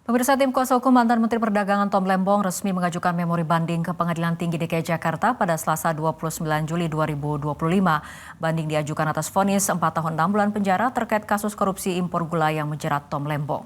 Pemirsa, tim kuasa hukum mantan Menteri Perdagangan Tom Lembong resmi mengajukan memori banding ke Pengadilan Tinggi DKI Jakarta pada Selasa 29 Juli 2025. Banding diajukan atas vonis 4 tahun 6 bulan penjara terkait kasus korupsi impor gula yang menjerat Tom Lembong.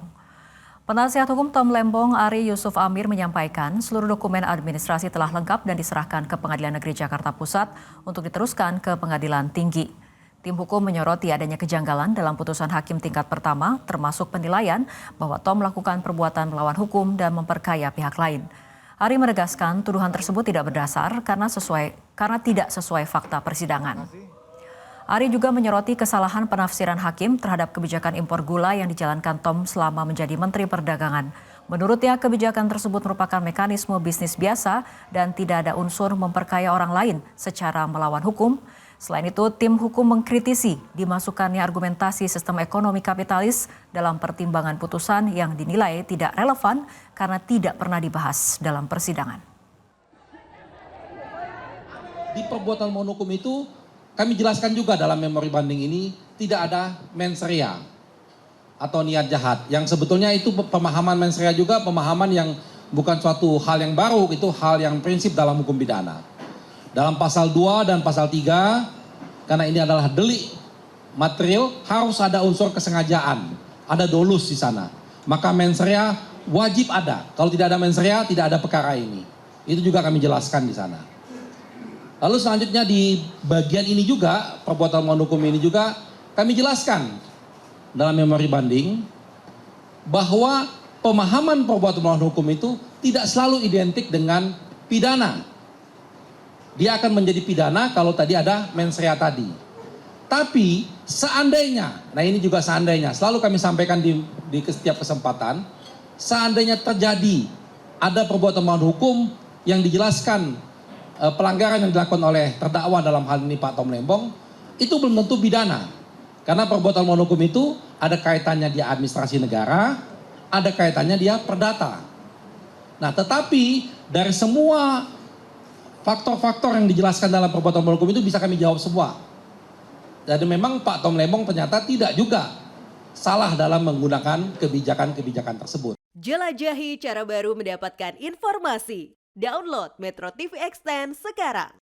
Penasihat hukum Tom Lembong, Ari Yusuf Amir, menyampaikan seluruh dokumen administrasi telah lengkap dan diserahkan ke Pengadilan Negeri Jakarta Pusat untuk diteruskan ke Pengadilan Tinggi. Tim hukum menyoroti adanya kejanggalan dalam putusan hakim tingkat pertama, termasuk penilaian bahwa Tom melakukan perbuatan melawan hukum dan memperkaya pihak lain. Ari menegaskan tuduhan tersebut tidak berdasar karena tidak sesuai fakta persidangan. Ari juga menyoroti kesalahan penafsiran hakim terhadap kebijakan impor gula yang dijalankan Tom selama menjadi Menteri Perdagangan. Menurutnya, kebijakan tersebut merupakan mekanisme bisnis biasa dan tidak ada unsur memperkaya orang lain secara melawan hukum. Selain itu, tim hukum mengkritisi dimasukkannya argumentasi sistem ekonomi kapitalis dalam pertimbangan putusan yang dinilai tidak relevan karena tidak pernah dibahas dalam persidangan. Di perbuatan melawan hukum itu, kami jelaskan juga dalam memori banding ini tidak ada mens rea atau niat jahat. Yang sebetulnya itu pemahaman mens rea juga pemahaman yang bukan suatu hal yang baru, itu hal yang prinsip dalam hukum pidana. Dalam pasal 2 dan pasal 3, karena ini adalah delik material, harus ada unsur kesengajaan, ada dolus di sana. Maka mens rea wajib ada. Kalau tidak ada mens rea, tidak ada perkara ini. Itu juga kami jelaskan di sana. Lalu selanjutnya di bagian ini juga, perbuatan melawan hukum ini juga, kami jelaskan dalam memori banding bahwa pemahaman perbuatan melawan hukum itu tidak selalu identik dengan pidana. Dia akan menjadi pidana kalau tadi ada mens rea tadi. Tapi seandainya, nah ini juga seandainya, selalu kami sampaikan di setiap kesempatan, seandainya terjadi ada perbuatan melawan hukum yang dijelaskan pelanggaran yang dilakukan oleh terdakwa dalam hal ini Pak Tom Lembong, itu belum tentu pidana. Karena perbuatan melawan hukum itu ada kaitannya dia administrasi negara, ada kaitannya dia perdata. Nah, tetapi dari semua faktor-faktor yang dijelaskan dalam perbuatan melawan hukum itu bisa kami jawab semua. Jadi memang Pak Tom Lembong ternyata tidak juga salah dalam menggunakan kebijakan-kebijakan tersebut. Jelajahi cara baru mendapatkan informasi. Download Metro TV Extend sekarang.